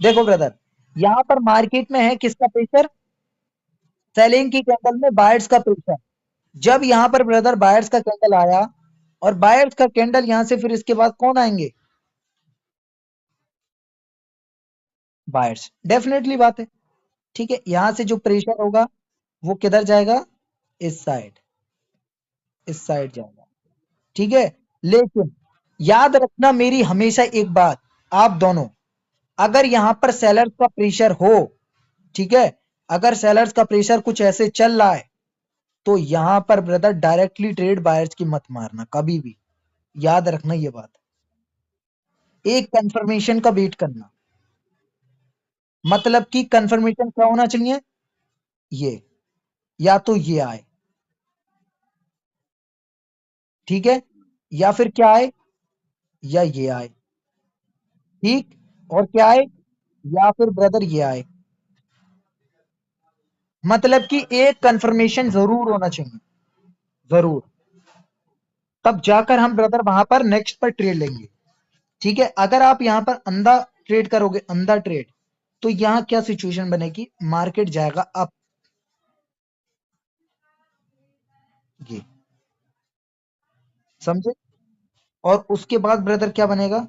देखो ब्रदर, यहाँ पर मार्केट में है किसका प्रेशर? सेलिंग की कैंडल में बायर्स का प्रेशर। जब यहाँ पर ब्रदर बायर्स का कैंडल आया और बायर्स का कैंडल यहाँ से फिर इसके बाद कौन आएंगे? बायर्स, डेफिनेटली बात है। ठीक है, यहाँ से जो प्रेशर होगा वो किधर जाएगा? इस साइड, इस साइड जाएगा। ठीक है, लेकिन याद रखना मेरी हमेशा एक बात, आप दोनों, अगर यहाँ पर सेलर्स का प्रेशर हो, ठीक है, अगर सेलर्स का प्रेशर कुछ ऐसे चल रहा है, तो यहां पर ब्रदर डायरेक्टली ट्रेड बायर्स की मत मारना कभी भी। याद रखना ये बात, एक कंफर्मेशन का वेट करना। मतलब कि कंफर्मेशन क्या होना चाहिए? ये, या तो ये आए, ठीक है, या फिर क्या आए, या ये आए, ठीक, और क्या आए, या फिर ब्रदर ये आए। मतलब कि एक कंफर्मेशन जरूर होना चाहिए, जरूर, तब जाकर हम ब्रदर वहां पर नेक्स्ट पर ट्रेड लेंगे। ठीक है, अगर आप यहां पर अंधा ट्रेड करोगे, अंधा ट्रेड, तो यहां क्या सिचुएशन बनेगी? मार्केट जाएगा अप, ये समझे? और उसके बाद ब्रदर क्या बनेगा?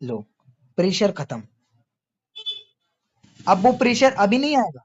लो, प्रेशर खत्म। अब वो प्रेशर अभी नहीं आएगा,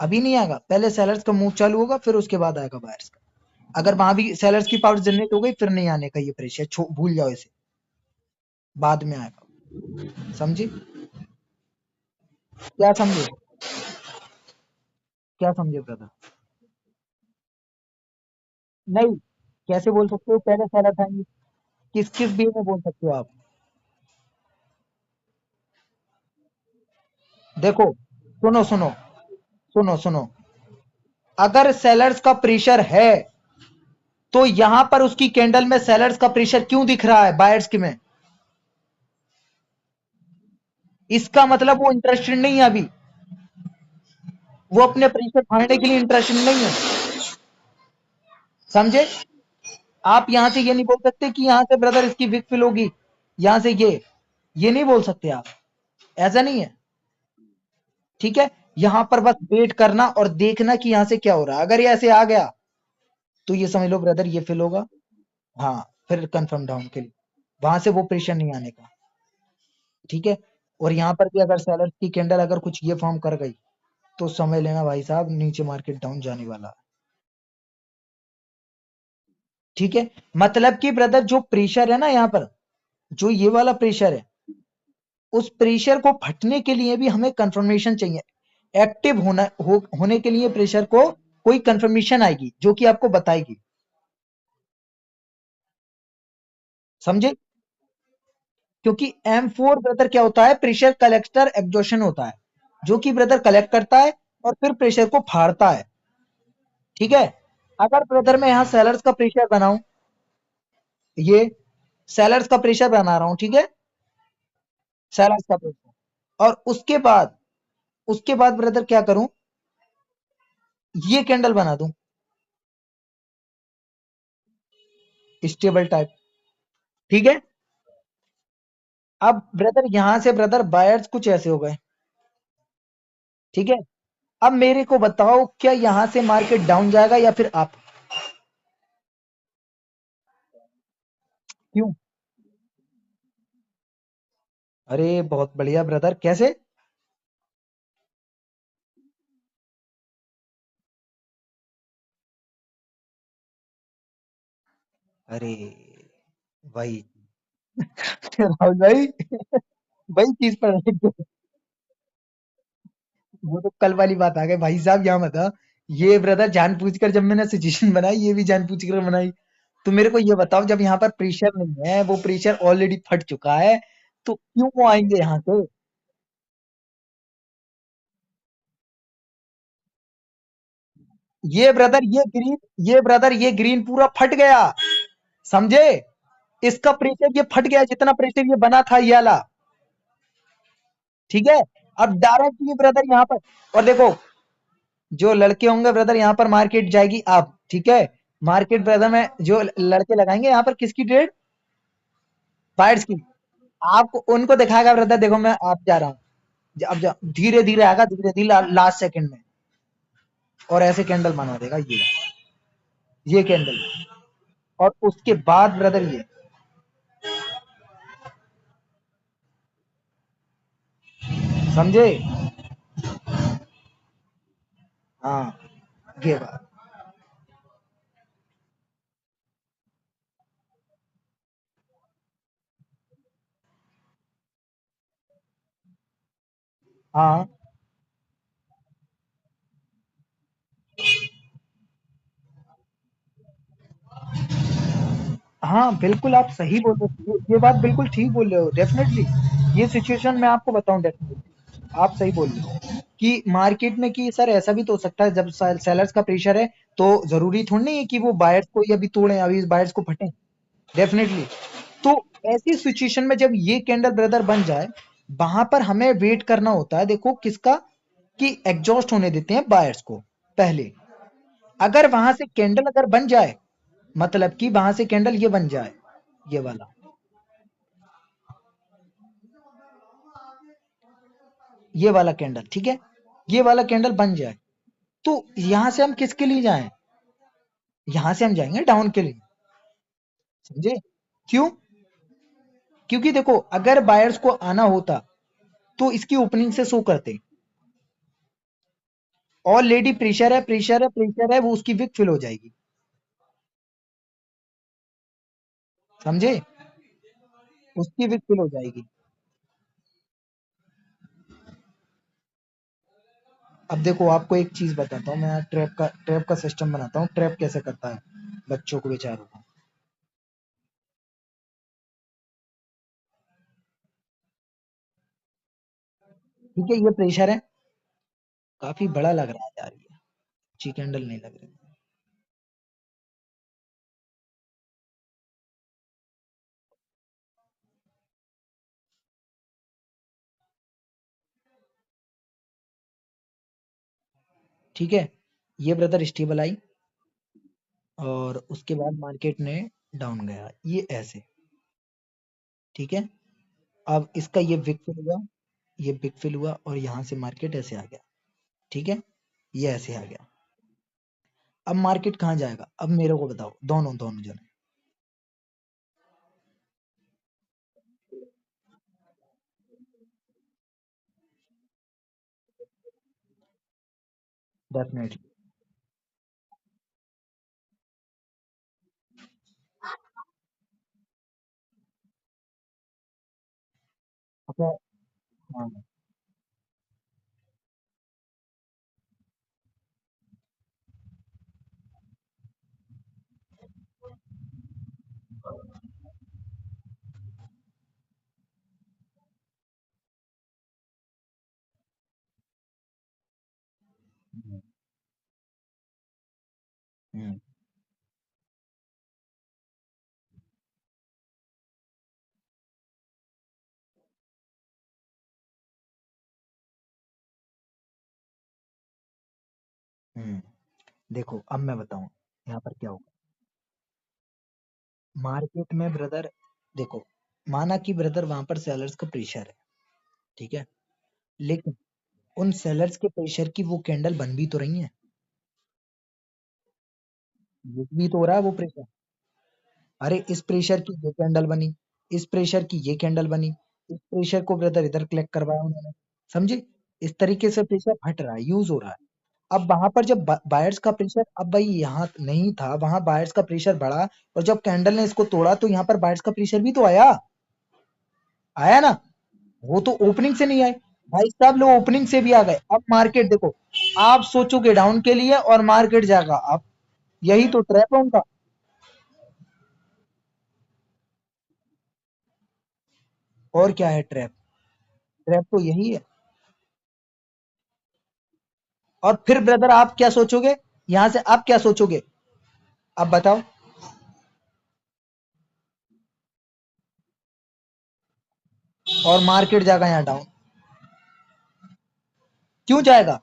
अभी नहीं आएगा, पहले सेलर्स का मूव चालू होगा, फिर उसके बाद आएगा बायर्स का। अगर वहां भी सेलर्स की पावर जनरेट हो गई, फिर नहीं आने का ये प्रेशर, भूल जाओ इसे, बाद में आएगा। समझे? क्या समझे? क्या समझे ब्रदर? नहीं, कैसे बोल सकते हो पहले सेलर्स आएंगे? किस किस वे में बोल सकते हो आप? देखो, सुनो सुनो, सुनो सुनो, अगर सेलर्स का प्रेशर है, तो यहां पर उसकी कैंडल में सेलर्स का प्रेशर क्यों दिख रहा है बायर्स की में? इसका मतलब वो इंटरेस्टेड नहीं है अभी, वो अपने प्रेशर फाड़ने के लिए इंटरेस्टेड नहीं है। समझे? आप यहां से ये नहीं बोल सकते कि यहां से ब्रदर इसकी विक फिल होगी, यहां से ये नहीं बोल सकते आप, ऐसा नहीं है। ठीक है, यहां पर बस वेट करना और देखना कि यहां से क्या हो रहा है। अगर ये ऐसे आ गया, तो ये समझ लो ब्रदर ये फिल होगा। हाँ, फिर कंफर्म डाउन के लिए वहां से वो प्रेशर नहीं आने का। ठीक है, और यहां पर भी अगर सेलर की कैंडल अगर कुछ ये फॉर्म कर गई, तो समझ लेना भाई साहब नीचे मार्केट डाउन जाने वाला है। ठीक है, मतलब कि ब्रदर जो प्रेशर है ना यहाँ पर, जो ये वाला प्रेशर है, उस प्रेशर को फटने के लिए भी हमें कंफर्मेशन चाहिए। एक्टिव होने के लिए प्रेशर को कोई कंफर्मेशन आएगी जो कि आपको बताएगी। समझे? क्योंकि M4 ब्रदर क्या होता है? प्रेशर कलेक्टर एग्जॉशन होता है, जो कि ब्रदर कलेक्ट करता है और फिर प्रेशर को फाड़ता है। ठीक है, अगर ब्रदर मैं यहां सेलर्स का प्रेशर बनाऊं, ये सेलर्स का प्रेशर बना रहा हूं, ठीक है, सेलर्स का प्रेशर, और उसके बाद ब्रदर क्या करूं? ये कैंडल बना दूं स्टेबल टाइप। ठीक है, अब ब्रदर यहां से ब्रदर बायर्स कुछ ऐसे हो गए। ठीक है, अब मेरे को बताओ क्या यहां से मार्केट डाउन जाएगा या फिर अप? क्यों? अरे बहुत बढ़िया ब्रदर, कैसे? अरे भाई राहुल भाई वही चीज पर वो तो कल वाली बात आ गई भाई साहब, यहाँ बता, ये ब्रदर जानबूझकर जब मैंने सिचुएशन बनाई, ये भी जानबूझकर बनाई। तो मेरे को ये बताओ, जब यहाँ पर प्रेशर नहीं है, वो प्रेशर ऑलरेडी फट चुका है, तो क्यों वो आएंगे यहाँ से? ये ब्रदर ये ग्रीन पूरा फट गया, समझे? इसका प्रेशर ये फट गया, जितना प्रेशर ये बना था ये वाला। ठीक है, अब डायरेक्टली ब्रदर यहाँ पर, और देखो, जो लड़के होंगे ब्रदर यहाँ पर मार्केट जाएगी अब, ठीक है, मार्केट ब्रदर में जो लड़के लगाएंगे यहाँ पर किसकी ट्रेड, बायर्स की। आपको उनको दिखाएगा ब्रदर, देखो मैं आप जा रहा हूँ, अब धीरे धीरे आएगा, धीरे धीरे लास्ट सेकंड में, और ऐसे कैंडल बना देगा ये कैंडल, और उसके बाद ब्रदर ये, समझे। हाँ ये बात। हाँ हाँ बिल्कुल आप सही बोल रहे हो, ये बात बिल्कुल ठीक बोल रहे हो डेफिनेटली। ये सिचुएशन मैं आपको बताऊं डेफिनेटली, आप सही बोल रहे हो कि मार्केट में कि सर ऐसा भी तो हो सकता है, जब सेलर्स का प्रेशर है तो जरूरी थोड़ी नहीं है कि वो बायर्स को ही अभी तोड़े, अभी बायर्स को फटे, डेफिनेटली। तो ऐसी सिचुएशन में जब ये कैंडल ब्रदर बन जाए, वहां पर हमें वेट करना होता है, देखो किसका, कि एग्जॉस्ट होने देते हैं बायर्स को पहले। अगर वहां से कैंडल अगर बन जाए, मतलब कि वहां से कैंडल ये बन जाए, ये वाला, ये वाला कैंडल, ठीक है, ये वाला कैंडल बन जाए, तो यहां से हम किसके लिए जाएं, यहां से हम जाएंगे डाउन के लिए, समझे। क्यों, क्योंकि देखो अगर बायर्स को आना होता तो इसकी ओपनिंग से शो करते, ऑलरेडी प्रेशर है, प्रेशर है, प्रेशर है, वो उसकी विक फिल हो जाएगी, समझे, उसकी विक फिल हो जाएगी। अब देखो आपको एक चीज बताता हूँ मैं, ट्रैप का सिस्टम बनाता हूँ, ट्रैप कैसे करता है बच्चों को बेचारों को। ठीक है, ये प्रेशर है, काफी बड़ा लग रहा है यार, ये अच्छी कैंडल नहीं लग रही। ठीक है, ये ब्रदर स्टेबल आई, और उसके बाद मार्केट ने डाउन गया, ये ऐसे, ठीक है। अब इसका ये बिग फिल हुआ, ये बिग फिल हुआ, और यहाँ से मार्केट ऐसे आ गया, ठीक है, ये ऐसे आ गया। अब मार्केट कहाँ जाएगा, अब मेरे को बताओ, दोनों दोनों जने, डेफिनेटली। अच्छा, हाँ, हम्म, हम्म, हम्म। देखो अब मैं बताऊं यहाँ पर क्या होगा, मार्केट में ब्रदर, देखो, माना कि ब्रदर वहां पर सेलर्स का प्रेशर है, ठीक है, लेकिन उन सेलर्स के प्रेशर की वो कैंडल बन भी तो रही है, ये भी तो हो रहा है वो प्रेशर। अरे इस प्रेशर की ये कैंडल बनी, इस प्रेशर की ये कैंडल बनी, इस प्रेशर को ब्रदर इधर कलेक्ट करवाया उन्होंने, समझे। इस तरीके से प्रेशर हट रहा है, यूज हो रहा है। अब वहां पर जब बायर्स का प्रेशर, अब भाई यहाँ नहीं था, वहां बायर्स का प्रेशर बढ़ा, और जब कैंडल ने इसको तोड़ा तो यहाँ पर बायर्स का प्रेशर भी तो आया, आया ना। वो तो ओपनिंग से नहीं आए, भाई साहब लोग ओपनिंग से भी आ गए। अब मार्केट देखो, आप सोचोगे डाउन के लिए और मार्केट जाएगा आप, यही तो ट्रैप है उनका। और क्या है ट्रैप, ट्रैप तो यही है। और फिर ब्रदर आप क्या सोचोगे, यहां से आप क्या सोचोगे, आप बताओ। और मार्केट जाएगा यहाँ डाउन, क्यों जाएगा,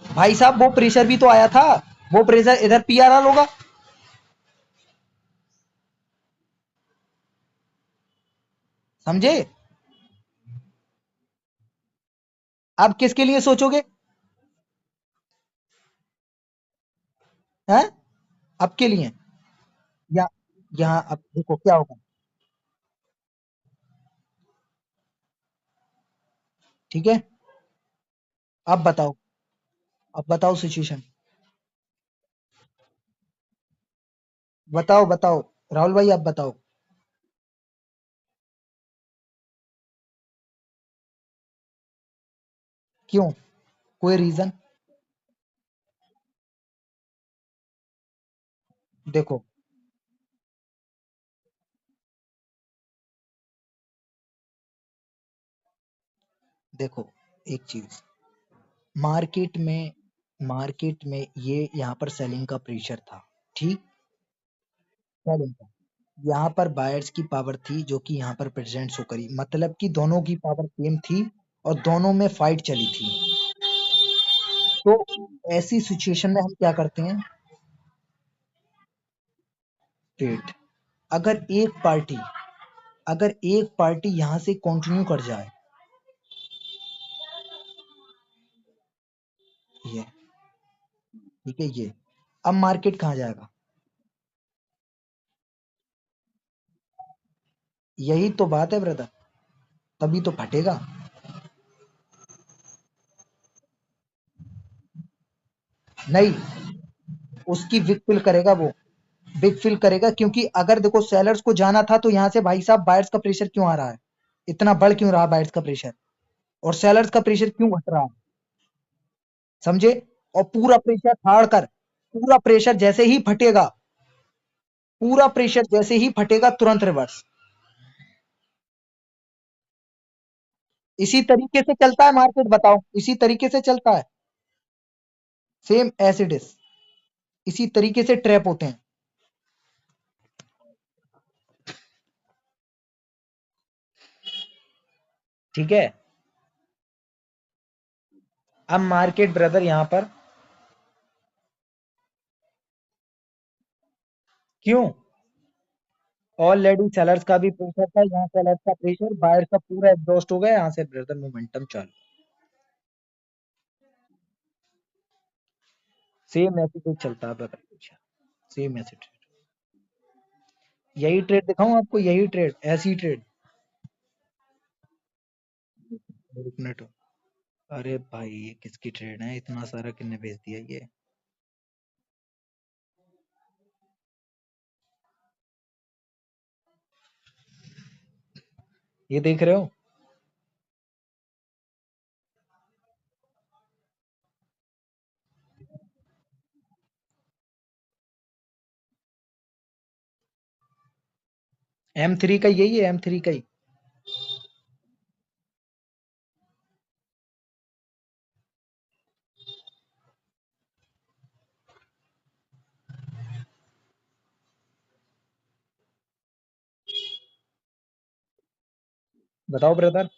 भाई साहब वो प्रेशर भी तो आया था, वो प्रेशर इधर पीआरआर होगा, समझे? अब किसके लिए सोचोगे? हैं? अब के लिए? या यहाँ अब देखो क्या होगा। ठीक है, अब बताओ, अब बताओ सिचुएशन। बताओ बताओ, राहुल भाई आप बताओ। क्यों? कोई रीजन? देखो, देखो एक चीज, मार्केट में मार्केट में ये यहाँ पर सेलिंग का प्रेशर था। ठीक, सेलिंग का, यहाँ पर बायर्स की पावर थी जो कि यहाँ पर प्रेजेंट शो करी, मतलब कि दोनों की पावर सेम थी और दोनों में फाइट चली थी। तो ऐसी सिचुएशन में हम क्या करते हैं? ट्रेड। अगर एक पार्टी अगर एक पार्टी यहाँ से कंटिन्यू कर जाए, ये ठीक है, ये अब मार्केट कहाँ जाएगा? यही तो बात है ब्रदर, तभी तो फटेगा। नहीं, उसकी विक फिल करेगा वो, बिग फील करेगा, क्योंकि अगर देखो सेलर्स को जाना था तो यहाँ से भाई साहब बायर्स का प्रेशर क्यों आ रहा है, इतना बढ़ क्यों रहा बायर्स का प्रेशर, और सेलर्स का प्रेशर क्यों घट रहा है? समझे? और पूरा प्रेशर हार कर, पूरा प्रेशर जैसे ही फटेगा, पूरा प्रेशर जैसे ही फटेगा तुरंत रिवर्स। इसी तरीके से चलता है मार्केट, बताओ, इसी तरीके से चलता है। सेम एज इट इज, इसी तरीके से ट्रैप होते हैं। ठीक है, अब मार्केट ब्रदर यहाँ पर क्यों, ऑलरेडी सेलर्स का भी प्रेशर था, यहाँ सेलर्स का प्रेशर बायर्स का पूरा एग्जॉस्ट हो गया, यहाँ से ब्रदर मोमेंटम चालू। सेम एटीट्यूड चलता है ब्रदर, सेम एटीट्यूड। यही ट्रेड दिखाऊं आपको, यही ट्रेड, ऐसी ट्रेड। एक मिनट, अरे भाई ये किसकी ट्रेड है, इतना सारा किसने भेज दिया ये? ये देख रहे हो? M3 का यही है, M3 का ही। बताओ ब्रदर।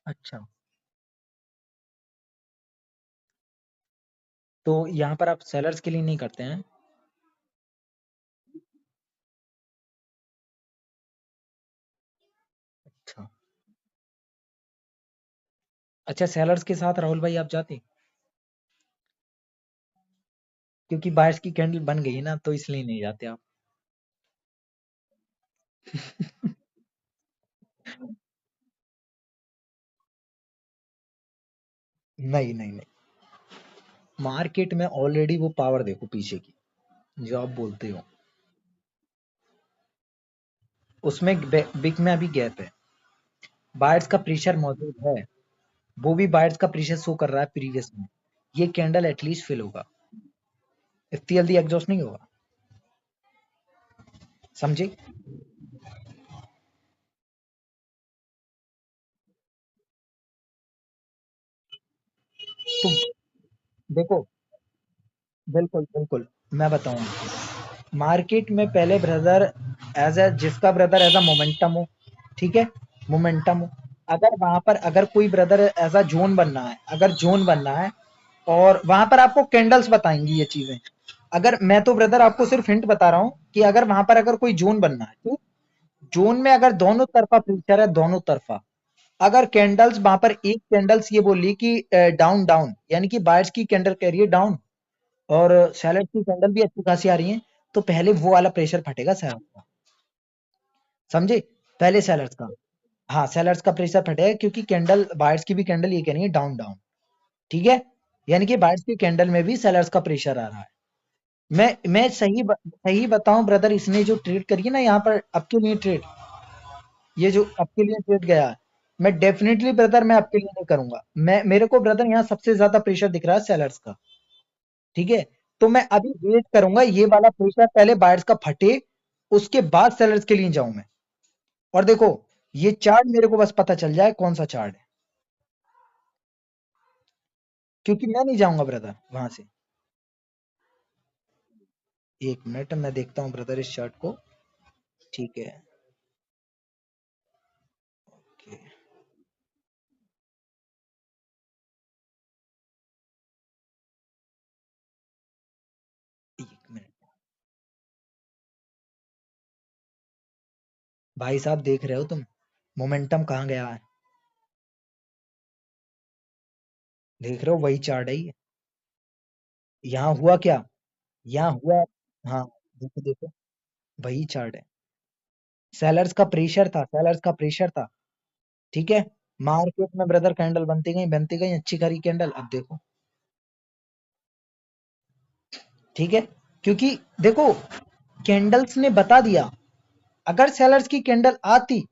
अच्छा, तो यहाँ पर आप सेलर्स के लिए नहीं करते हैं? अच्छा, अच्छा सेलर्स के साथ राहुल भाई आप जाते? क्योंकि बायर्स की कैंडल बन गई ना, तो इसलिए नहीं जाते आप। नहीं नहीं नहीं, मार्केट में ऑलरेडी वो पावर देखो पीछे की, जो आप बोलते हो, उसमें बिग में अभी गैप है, बायर्स का प्रेशर मौजूद है, वो भी बायर्स का प्रेशर शो कर रहा है प्रीवियस में, ये कैंडल एटलीस्ट फिल होगा, इतनी जल्दी एग्जॉस्ट नहीं होगा, समझे? तो देखो, बिल्कुल बिल्कुल, मैं बताऊंगा, मार्केट में पहले ब्रदर, एज ए जिसका ब्रदर एज अ मोमेंटम हो, ठीक है, मोमेंटम हो, अगर वहां पर अगर कोई ब्रदर एज अ जोन बनना है, अगर जोन बनना है, और वहां पर आपको कैंडल्स बताएंगी ये चीजें, अगर मैं तो ब्रदर आपको सिर्फ हिंट बता रहा हूं कि अगर वहां पर अगर कोई जोन बनना है, तो जोन में अगर दोनों तरफा प्रेशर है, दोनों तरफा, अगर कैंडल्स वहां पर एक कैंडल्स ये बोली कि डाउन डाउन, यानी कि बायर्स की कैंडल कह रही है डाउन, और सैलर्स की कैंडल भी अच्छी खासी आ रही है, तो पहले वो वाला प्रेशर फटेगा सैलर्स का, समझे? पहले सैलर्स का, हाँ सैलर्स का प्रेशर फटेगा, क्योंकि कैंडल बायर्स की भी कैंडल ये कह रही है डाउन डाउन, ठीक है, यानी कि बायर्स की कैंडल में भी सैलर्स का प्रेशर आ रहा है। मैं सही बताऊं ब्रदर, इसने जो ट्रेड करी है ना यहाँ पर आपके लिए ट्रेड, ये जो आपके लिए ट्रेड गया है, मैं डेफिनेटली ब्रदर मैं आपके लिए नहीं करूंगा, मैं मेरे को ब्रदर यहाँ सबसे ज्यादा प्रेशर दिख रहा है सेलर्स का, ठीक है, तो मैं अभी वेट करूंगा ये वाला प्रेशर पहले बायर्स का फटे, उसके बाद सेलर्स के लिए जाऊं मैं, और देखो ये चार्ट मेरे को बस पता चल जाए कौन सा चार्ट है, क्योंकि मैं नहीं जाऊंगा ब्रदर वहां से। एक मिनट मैं देखता हूँ ब्रदर इस चार्ट को, ठीक है, ओके, एक मिनट, भाई साहब देख रहे हो तुम मोमेंटम कहाँ गया है, देख रहे हो वही चार्ट है ये, यहाँ हुआ क्या, यहाँ हुआ, हाँ, देखो देखो, वही चार्ट है, सेलर्स का प्रेशर था, सेलर्स का प्रेशर था, ठीक है, मार्केट में ब्रदर कैंडल बनती गई अच्छी खारी कैंडल, अब देखो, ठीक है, क्योंकि देखो कैंडल्स ने बता दिया, अगर सेलर्स की कैंडल आती,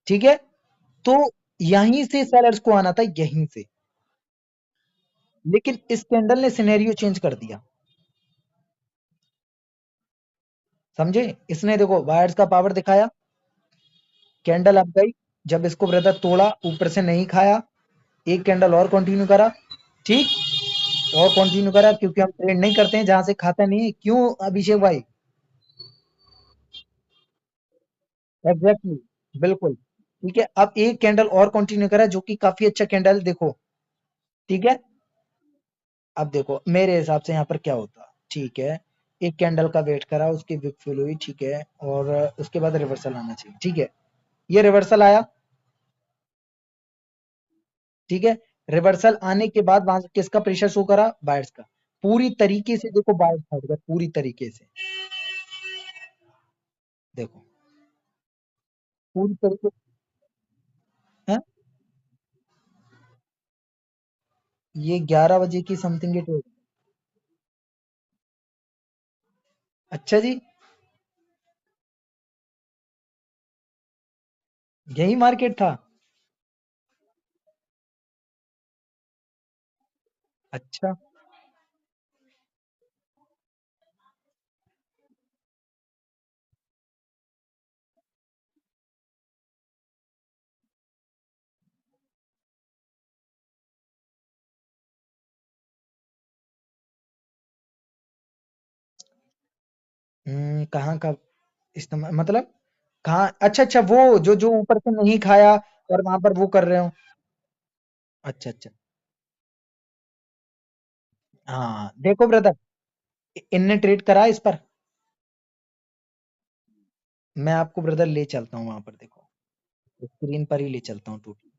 ठीक है, तो यहीं से सेलर्स को आना था, यहीं से, लेकिन इस कैंडल ने सिनेरियो चेंज कर दिया, समझे? इसने देखो बायर्स का पावर दिखाया, कैंडल अब गई, जब इसको ब्रदर तोड़ा, ऊपर से नहीं खाया, एक कैंडल और कंटिन्यू करा, ठीक, और कंटिन्यू करा, क्योंकि हम ट्रेड नहीं करते हैं जहां से खाता नहीं है, क्यों अभिषेक भाई? एग्जैक्टली, बिल्कुल, ठीक है, अब एक कैंडल और कंटिन्यू करा, जो कि काफी अच्छा कैंडल देखो, ठीक है, अब देखो मेरे हिसाब से यहाँ पर क्या होता, ठीक है, एक कैंडल का वेट करा, उसकी विक फिल हुई, ठीक है, और उसके बाद रिवर्सल आना चाहिए, ठीक है, ये रिवर्सल आया, ठीक है, रिवर्सल आने के बाद वहां से किसका प्रेशर शो करा, बायर्स का, पूरी तरीके से देखो बायर्स हट गए पूरी तरीके से, देखो पूरी तरीके से, हैं? ये 11 बजे की समथिंग की ट्रेड, अच्छा जी, यही मार्केट था, अच्छा, कहाँ का इस्तेमाल मतलब, कहाँ, अच्छा अच्छा, वो जो जो ऊपर से नहीं खाया और वहां पर वो कर रहे हो, अच्छा अच्छा, हाँ देखो ब्रदर, इनने ट्रेड करा इस पर, मैं आपको ब्रदर ले चलता हूँ वहां पर, देखो स्क्रीन पर ही ले चलता हूँ टोटल,